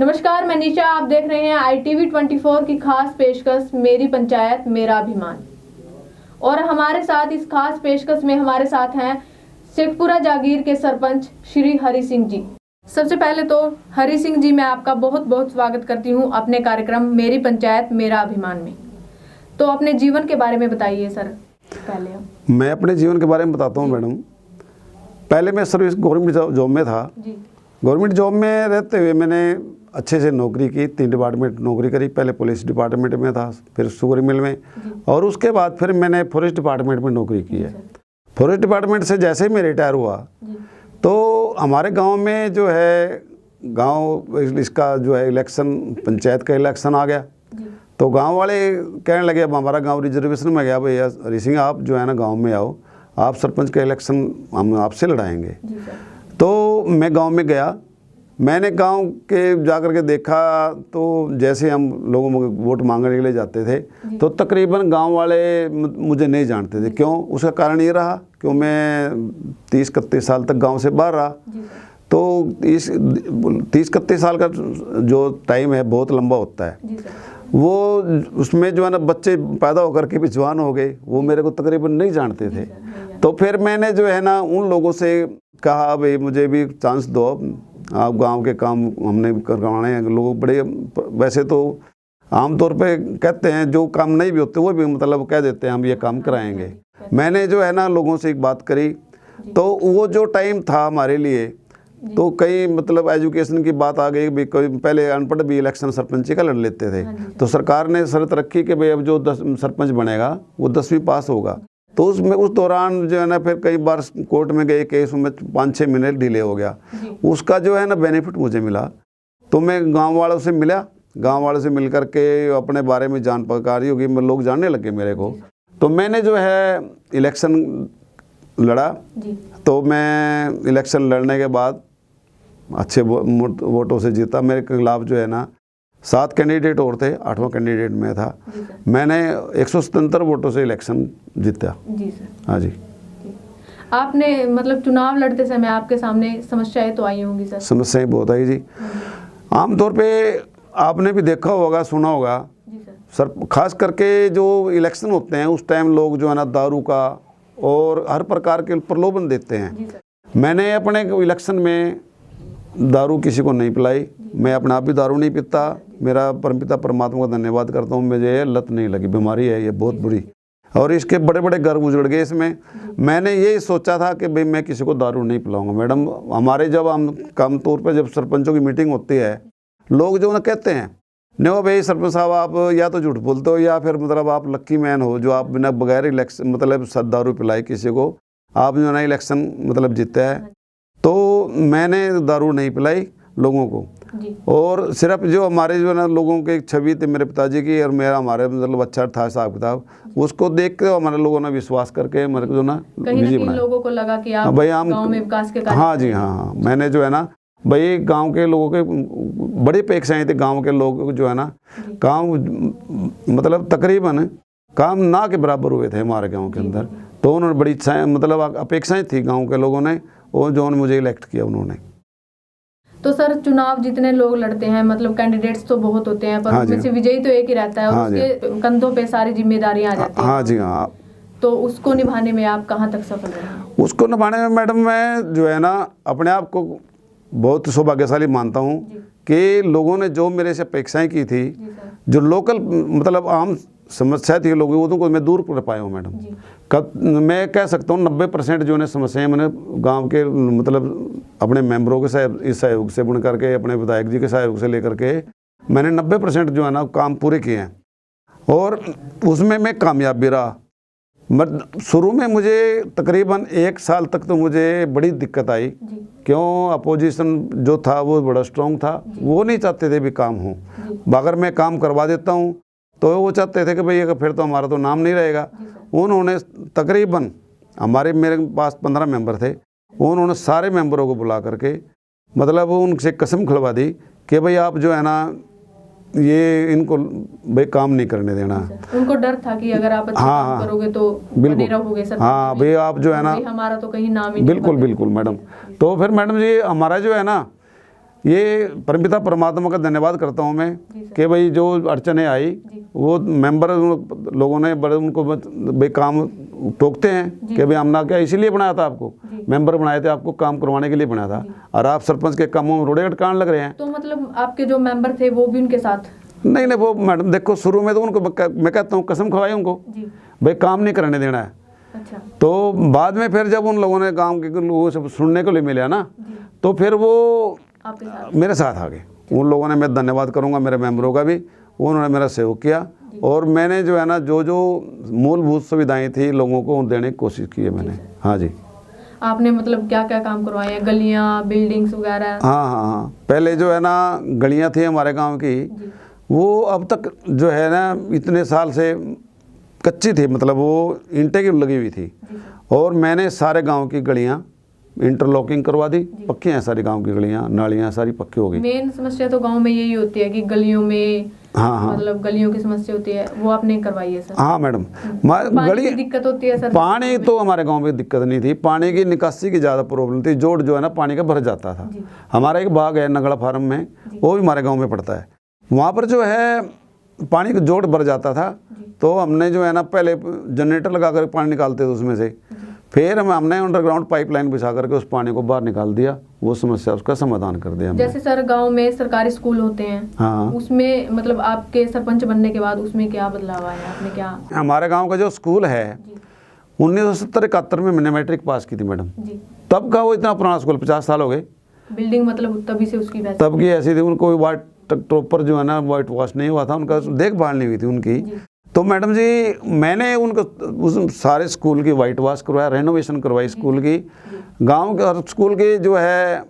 नमस्कार, मैं निशा। आप देख रहे हैं ITV 24 की खास पेशकश मेरी पंचायत मेरा अभिमान। और हमारे साथ इस खास पेशकश में हमारे साथ हैं शेखपुरा जागीर के सरपंच श्री हरि सिंह जी। सबसे पहले तो हरि सिंह जी, मैं आपका बहुत बहुत स्वागत करती हूं अपने कार्यक्रम मेरी पंचायत मेरा अभिमान में। तो अपने जीवन के बारे में बताइए सर। पहले मैं अपने जीवन के बारे में बताता हूँ मैडम। पहले मैं सर्विस गवर्नमेंट जॉब में था जी। गवर्नमेंट जॉब में रहते हुए मैंने अच्छे से नौकरी की, 3 डिपार्टमेंट नौकरी करी। पहले पुलिस डिपार्टमेंट में था, फिर शुगर मिल में, और उसके बाद फिर मैंने फॉरेस्ट डिपार्टमेंट में नौकरी की है। फॉरेस्ट डिपार्टमेंट से जैसे ही मैं रिटायर हुआ तो हमारे गांव में जो है इसका जो है इलेक्शन, पंचायत का इलेक्शन आ गया। तो गांव वाले कहने लगे अब हमारा गांव रिजर्वेशन में गया, भैया हरि सिंह आप जो है ना गांव में आओ, आप सरपंच का इलेक्शन हम आपसे लड़ाएंगे। तो मैं गांव में गया। मैंने गांव के जाकर के देखा तो जैसे हम लोगों को वोट मांगने के लिए जाते थे तो तकरीबन गांव वाले मुझे नहीं जानते थे। क्यों? उसका कारण ये रहा क्यों मैं 30-31 साल तक गांव से बाहर रहा। तो इस 30-31 साल का जो टाइम है बहुत लंबा होता है। वो उसमें जो है ना बच्चे पैदा होकर के भी जवान हो गए, वो मेरे को तकरीबन नहीं जानते थे। तो फिर मैंने जो है ना उन लोगों से कहा भाई मुझे भी चांस दो, आप गांव के काम हमने करवाने हैं। लोग बड़े वैसे तो आमतौर पे कहते हैं, जो काम नहीं भी होते वो भी मतलब कह देते हैं हम ये काम कराएंगे। मैंने जो है ना लोगों से एक बात करी, तो वो जो टाइम था हमारे लिए तो कई मतलब एजुकेशन की बात आ गई भी। कोई पहले अनपढ़ भी इलेक्शन सरपंची का लड़ लेते थे। तो सरकार ने शर्त रखी कि भाई अब जो सरपंच बनेगा वो 10वीं पास होगा। तो उस दौरान जो है ना फिर कई बार कोर्ट में गए केस में 5-6 महीने डिले हो गया। उसका जो है ना बेनिफिट मुझे मिला। तो मैं गांव वालों से मिला, गांव वालों से मिल कर के अपने बारे में जान पहचान होगी, लोग जानने लगे मेरे को। तो मैंने जो है इलेक्शन लड़ा। तो मैं इलेक्शन लड़ने के बाद अच्छे वोटों से जीता। मेरे खिलाफ जो है ना 7 कैंडिडेट और थे, 8वां कैंडिडेट में था। मैंने 177 वोटों से इलेक्शन जीता। जी सर। हाँ जी। आपने मतलब चुनाव लड़ते समय आपके सामने समस्याएं तो आई होंगी सर? समस्याएं बहुत आई जी। आमतौर पे आपने भी देखा होगा, सुना होगा सर, खास करके जो इलेक्शन होते हैं उस टाइम लोग जो है ना दारू का और हर प्रकार के प्रलोभन देते हैं। मैंने अपने इलेक्शन में दारू किसी को नहीं पिलाई। मैं अपने आप भी दारू नहीं पीता। मेरा परमपिता परमात्मा का धन्यवाद करता हूँ, मुझे ये लत नहीं लगी। बीमारी है ये बहुत बुरी, और इसके बड़े बड़े घर उजड़ गए इसमें। मैंने ये सोचा था कि भाई मैं किसी को दारू नहीं पिलाऊंगा। मैडम हमारे जब हम कम तौर पे जब सरपंचों की मीटिंग होती है, लोग जो ना कहते हैं नहीं भाई सरपंच साहब आप या तो झूठ बोलते हो या फिर मतलब आप लक्की मैन हो जो आप बिना बगैर इलेक्शन मतलब दारू पिलाई किसी को आप जो ना इलेक्शन मतलब जीते है। तो मैंने दारू नहीं पिलाई लोगों को। और सिर्फ जो हमारे जो है ना लोगों की छवि थी मेरे पिताजी की और मेरा हमारे मतलब अच्छा था हिसाब किताब, उसको देख के हमारे लोगों ने विश्वास करके मेरे को जो ना कहीं लोगों को लगा कि आप भाई हम गांव में विकास के कार्य। हाँ जी, हाँ। मैंने जो है ना भाई गांव के लोगों के बड़ी अपेक्षाएं थी। गांव के लोग जो है ना काम मतलब तकरीबन काम ना के बराबर हुए थे हमारे गाँव के अंदर। तो उन्होंने बड़ी इच्छाएँ मतलब अपेक्षाएँ थी गाँव के लोगों ने, और जो मुझे इलेक्ट किया उन्होंने। तो सर चुनाव जितने लोग लड़ते हैं मतलब कैंडिडेट्स तो बहुत होते हैं, पर उसमें से विजयी तो एक ही रहता है और उसके कंधों पे सारी जिम्मेदारियां आ जाती हैं। हाँ जी, हाँ। तो उसको निभाने में आप कहाँ तक सफल रहे? उसको निभाने में मैडम मैं जो है ना अपने आप को बहुत सौभाग्यशाली मानता हूँ कि लोगों ने जो मेरे से अपेक्षाएं की थी, जो लोकल मतलब आम समस्या थी लोगों को मैं दूर कर पाया हूँ मैडम। मैं कह सकता हूँ 90% जो है समस्याएं मैंने गांव के मतलब अपने मेंबरों के सहयोग से बुन करके अपने विधायक जी के सहयोग से लेकर के मैंने 90% जो है ना काम पूरे किए हैं, और उसमें मैं कामयाब भी रहा। शुरू में मुझे तकरीबन 1 साल तक तो मुझे बड़ी दिक्कत आई। क्यों? अपोजिशन जो था वो बड़ा स्ट्रॉन्ग था, वो नहीं चाहते थे भी काम हो। अगर मैं काम करवा देता हूँ तो वो चाहते थे कि भाई फिर तो हमारा तो नाम नहीं रहेगा। उन्होंने तकरीबन मेरे पास 15 मेंबर थे, उन्होंने सारे मेंबरों को बुला करके मतलब उनसे कसम खिलवा दी कि भाई आप जो है ना ये इनको भाई काम नहीं करने देना। उनको डर था कि अगर आप अच्छा काम करोगे तो बने रहोगे सर। हाँ भाई आप जो है ना हमारा तो कहीं नाम ही बिल्कुल बिल्कुल मैडम। तो फिर मैडम जी हमारा जो है ना ये परमपिता परमात्मा का धन्यवाद करता हूँ मैं जी सर। कि भाई जो अड़चने आई जी। वो मेंबर लोगों ने बड़े उनको भाई काम टोकते हैं कि भाई हमने क्या इसीलिए बनाया था आपको, जी। मेंबर बनाए थे आपको काम करवाने के लिए बनाया था, और आप सरपंच के कामों में रोड़े अटकाने लग रहे हैं। तो मतलब आपके जो मेंबर थे वो भी उनके साथ? नहीं नहीं, वो मैडम देखो शुरू में तो उनको मैं कहता हूँ कसम खवाई उनको जी। भाई काम नहीं करने देना है। अच्छा। तो बाद में फिर जब उन लोगों ने गांव के लोगों से सुनने को लिए मिला ना, जी। तो फिर वो आपके साथ? मेरे साथ आ गए। उन लोगों ने, मैं धन्यवाद करूंगा मेरे मेंबरों का भी, उन्होंने मेरा सहयोग किया और मैंने जो है ना जो जो मूलभूत सुविधाएं थी लोगों को देने की कोशिश की है मैंने। हाँ जी। आपने मतलब क्या क्या काम करवाए हैं? गलियां, बिल्डिंग्स वगैरह? हाँ हाँ हाँ, पहले जो है ना गलियां थी हमारे गांव की, जी। वो अब तक जो है ना इतने साल से कच्ची थी, मतलब वो ईंटें की लगी हुई थी, जी सर। और मैंने सारे गांव की गलियां इंटरलॉकिंग करवा दी, पक्की हैं सारी गांव की गलियां, नालियां सारी पक्की हो गई। मेन समस्या तो गांव में यही होती है कि गलियों में, हाँ हाँ मतलब गलियों की समस्या होती है, वो आपने करवाई है सर? हाँ मैडम, पानी गली की दिक्कत होती है सर? पानी तो हमारे गांव में दिक्कत नहीं थी, पानी की निकासी की ज़्यादा प्रॉब्लम थी। जोड़ जो है ना पानी का भर जाता था। जी। हमारा एक बाग है नगड़ा फार्म में, वो भी हमारे गांव में पड़ता है, वहाँ पर जो है पानी का जोड़ भर जाता था। तो हमने जो है ना पहले जनरेटर लगा कर पानी निकालते थे उसमें से, फिर हमने अंडरग्राउंड पाइपलाइन बिछा करके उस पानी को बाहर निकाल दिया, वो समस्या उसका समाधान कर दिया हमने। जैसे सर गांव में सरकारी स्कूल होते हैं, हाँ, उसमें मतलब आपके सरपंच बनने के बाद उसमें क्या बदलाव आया? आपने क्या? हमारे गांव का जो स्कूल है जी। 1970-71 में मैंने मैट्रिक पास की थी मैडम। जी। तब का वो इतना पुराना स्कूल, 50 साल हो गए। बिल्डिंग मतलब तभी से उसकी वैसे? तब की ऐसी थी, उनको वाइट प्रॉपर जो है ना वाइट वॉश नहीं हुआ था, उनका देखभाल नहीं हुई थी उनकी। जी। तो मैडम जी मैंने उनको उस सारे स्कूल की वाइट वॉश करवाया, रेनोवेशन करवाई स्कूल की। गांव के और स्कूल के जो है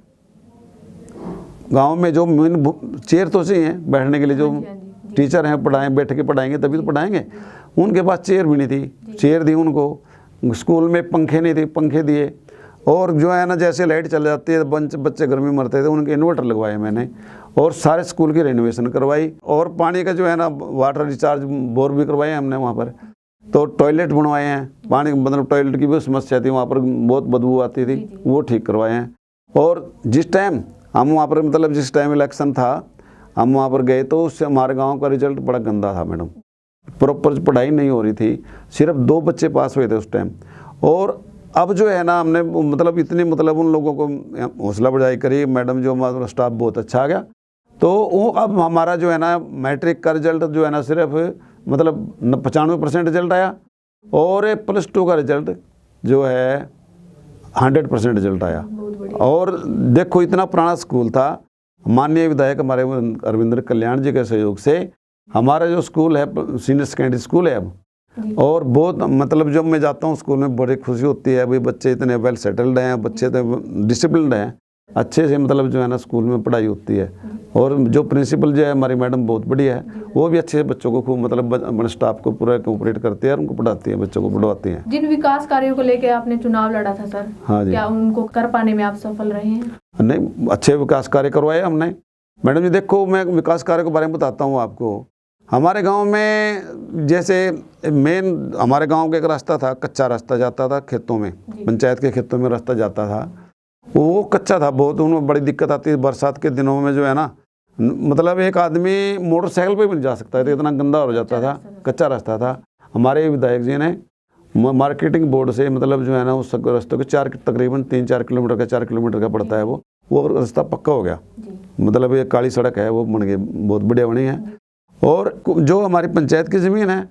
गांव में जो मेन चेयर तो चाहिए बैठने के लिए, जो हाँ जी। टीचर हैं पढ़ाएं, बैठ के पढ़ाएंगे तभी तो पढ़ाएंगे। उनके पास चेयर भी नहीं थी, चेयर दी उनको। स्कूल में पंखे नहीं थे, पंखे दिए। और जो है ना जैसे लाइट चल जाती है बच्चे गर्मी मरते थे, उनके इन्वर्टर लगवाए मैंने, और सारे स्कूल की रेनोवेशन करवाई। और पानी का जो है ना वाटर रिचार्ज बोर भी करवाए हमने वहाँ पर। तो टॉयलेट बनवाए हैं, पानी मतलब टॉयलेट की भी समस्या थी वहाँ पर, बहुत बदबू आती थी, वो ठीक करवाए हैं। और जिस टाइम हम वहाँ पर मतलब जिस टाइम इलेक्शन था हम वहाँ पर गए, तो उससे हमारे गाँव का रिजल्ट बड़ा गंदा था मैडम। प्रॉपर पढ़ाई नहीं हो रही थी, सिर्फ 2 बच्चे पास हुए थे उस टाइम। और अब जो है ना हमने मतलब इतनी मतलब उन लोगों को हौसला बढ़ाई करी, मैडम जो हमारा स्टाफ बहुत अच्छा आ गया। तो वो अब हमारा जो है ना मैट्रिक का रिजल्ट जो है ना सिर्फ मतलब 95% रिजल्ट आया, और +2 का रिजल्ट जो है 100% रिजल्ट आया। बहुत बढ़िया। और देखो इतना पुराना स्कूल था, माननीय विधायक हमारे अरविंदर कल्याण जी के सहयोग से हमारा जो स्कूल है सीनियर सेकेंडरी स्कूल है अब, और बहुत मतलब जब मैं जाता हूँ स्कूल में बड़ी खुशी होती है, भाई बच्चे इतने वेल सेटल्ड हैं, बच्चे इतने डिसिप्लिन्ड हैं, अच्छे से मतलब जो है ना स्कूल में पढ़ाई होती है। और जो प्रिंसिपल जो है हमारी मैडम बहुत बढ़िया है, वो भी अच्छे से बच्चों को खूब मतलब अपने स्टाफ को पूरा कोऑपरेट करती है और उनको पढ़ाती है, बच्चों को पढ़वाती हैं। जिन विकास कार्यों को लेकर आपने चुनाव लड़ा था सर, हाँ जी। क्या उनको कर पाने में आप सफल रहे हैं? नहीं, अच्छे विकास कार्य करवाए हमने मैडम जी। देखो मैं विकास कार्य के बारे में बताता हूँ आपको। हमारे गांव में जैसे मेन हमारे गांव का एक रास्ता था, कच्चा रास्ता जाता था खेतों में, पंचायत के खेतों में रास्ता जाता था, वो कच्चा था बहुत, उनमें बड़ी दिक्कत आती है बरसात के दिनों में जो है ना, मतलब एक आदमी मोटरसाइकिल पे भी नहीं जा सकता है, तो इतना गंदा हो जाता था, कच्चा रास्ता था। हमारे विधायक जी ने मार्केटिंग बोर्ड से मतलब जो है ना उस रास्ते को तकरीबन 3-4 किलोमीटर का 4 किलोमीटर का पड़ता है, वो रास्ता पक्का हो गया। मतलब ये काली सड़क है वो बन गई, बहुत बढ़िया बनी है। और जो हमारी पंचायत की ज़मीन है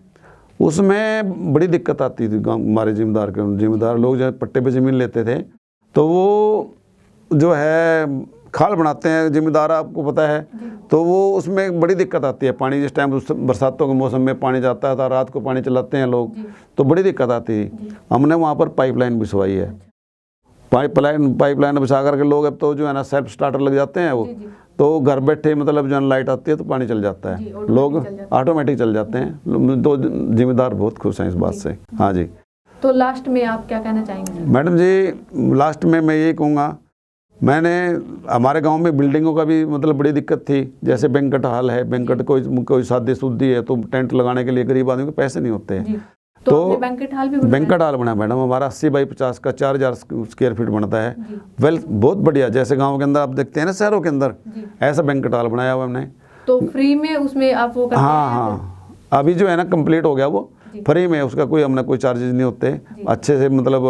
उसमें बड़ी दिक्कत आती थी गाँव, हमारे जिम्मेदार लोग जो पट्टे पे ज़मीन लेते थे, तो वो जो है खाल बनाते हैं जिम्मेदार, आपको पता है, तो वो उसमें बड़ी दिक्कत आती है। पानी जिस टाइम बरसातों के मौसम में पानी जाता था, रात को पानी चलाते हैं लोग, तो बड़ी दिक्कत आती है। हमने वहाँ पर पाइपलाइन बिछवाई है, पाइपलाइन बिछा करके लोग अब तो जो है ना सेल्फ स्टार्टर लग जाते हैं वो, तो घर बैठे मतलब जो है लाइट आती है तो पानी चल जाता है, लोग ऑटोमेटिक चल जाते हैं। तो जिम्मेदार बहुत खुश हैं इस बात से। हाँ जी। तो लास्ट में आप क्या कहना चाहेंगे? मैडम जी लास्ट में मैं यही कहूँगा, मैंने हमारे गांव में बिल्डिंगों का भी मतलब बड़ी दिक्कत थी, जैसे बैंक्वेट हॉल है, बैंक्वेट कोई शादी शुदी है तो टेंट लगाने के लिए गरीब आदमी को पैसे नहीं होते हैं। तो आपने बैंकेट हॉल भी बनवाया? बैंकेट हॉल बना मैडम हमारा 80 बाई 50 का 4000 स्क्वायर फीट बनता है। वेल बहुत बढ़िया, जैसे गांव के अंदर आप देखते हैं ना शहरों के अंदर, ऐसा बैंकेट हॉल बनाया हुआ हमने। तो फ्री में उसमें आप वो करते हाँ हैं? हाँ, अभी जो है ना कंप्लीट हो गया वो, फ्री में, उसका कोई हमने कोई चार्जेस नहीं होते। अच्छे से मतलब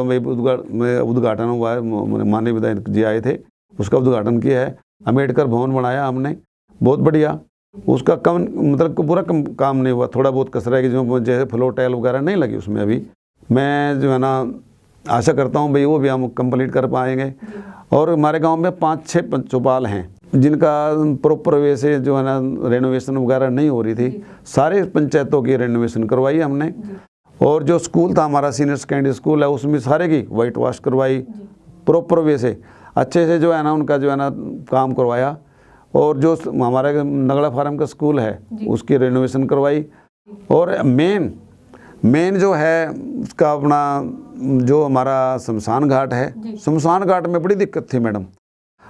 उद्घाटन हुआ है, माननीय विधायक जी आए थे, उसका उद्घाटन किया है। अम्बेडकर भवन बनाया हमने, बहुत बढ़िया। उसका कम मतलब पूरा काम नहीं हुआ, थोड़ा बहुत कसरा है कि जो जैसे फ्लोर टाइल वगैरह नहीं लगी उसमें अभी। मैं जो है ना आशा करता हूँ भाई वो भी हम कंप्लीट कर पाएंगे। और हमारे गांव में 5-6 चौपाल हैं जिनका प्रॉपर वे से जो है ना रेनोवेशन वगैरह नहीं हो रही थी, सारे पंचायतों की रेनोवेशन करवाई हमने। और जो स्कूल था हमारा सीनियर सेकेंडरी स्कूल है, उसमें सारे की वाइट वॉश करवाई, प्रॉपर वे से अच्छे से जो है ना उनका जो है ना काम करवाया। और जो हमारे नगड़ा फार्म का स्कूल है उसकी रेनोवेशन करवाई। और मेन जो है उसका अपना जो हमारा शमशान घाट है, शमशान घाट में बड़ी दिक्कत थी मैडम।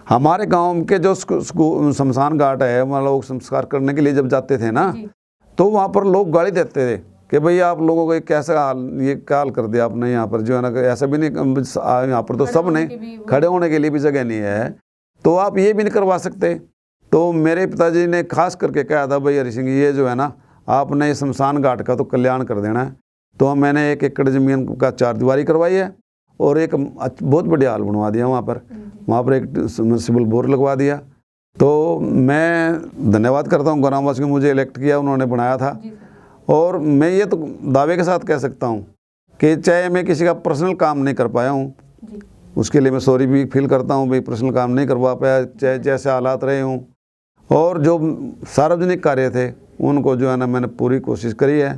हमारे गांव के जो शमशान घाट है वहाँ लोग संस्कार करने के लिए जब जाते थे ना, तो वहाँ पर लोग गाली देते थे कि भाई आप लोगों को कैसा हाल, ये क्या हाल कर दिया आपने यहाँ पर, जो है ना ऐसा भी नहीं, यहाँ पर तो सब ने खड़े होने के लिए भी जगह नहीं है, तो आप ये भी नहीं करवा सकते। तो मेरे पिताजी ने खास करके कहा था भाई हरि सिंह ये जो है ना आपने शमशान घाट का तो कल्याण कर देना है। तो मैंने 1 एकड़ ज़मीन का 4 दीवारी करवाई है और एक बहुत बढ़िया हाल बनवा दिया वहाँ पर एक सबमर्सिबल बोर लगवा दिया। तो मैं धन्यवाद करता हूँ ग्रामवासी को, मुझे इलेक्ट किया, उन्होंने बनाया था। और मैं ये तो दावे के साथ कह सकता हूँ कि चाहे मैं किसी का पर्सनल काम नहीं कर पाया हूँ, उसके लिए मैं सॉरी भी फील करता हूँ भाई पर्सनल काम नहीं करवा पाया, चाहे जैसे हालात रहे हों। और जो सार्वजनिक कार्य थे उनको जो है ना मैंने पूरी कोशिश करी है।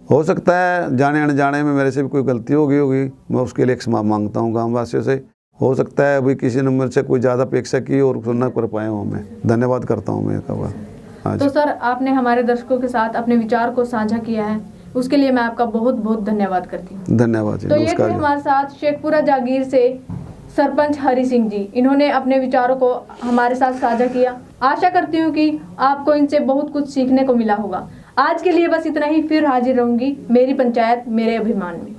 हो सकता है जाने अनजाने में मेरे से भी कोई गलती होगी, मैं उसके लिए क्षमा मांगता हूँ गाँव वासियों से। हो सकता है अभी किसी ने मुझसे कोई ज़्यादा अपेक्षा की और सुनना कर पाया हूँ, मैं धन्यवाद करता हूँ मैं का। तो सर आपने हमारे दर्शकों के साथ अपने विचार को साझा किया है, उसके लिए मैं आपका बहुत बहुत धन्यवाद करती हूँ। धन्यवाद। तो ये थे हमारे साथ शेखपुरा जागीर से सरपंच हरि सिंह जी, इन्होंने अपने विचारों को हमारे साथ साझा किया। आशा करती हूँ कि आपको इनसे बहुत कुछ सीखने को मिला होगा। आज के लिए बस इतना ही, फिर हाजिर रहूंगी मेरी पंचायत मेरे अभिमान में।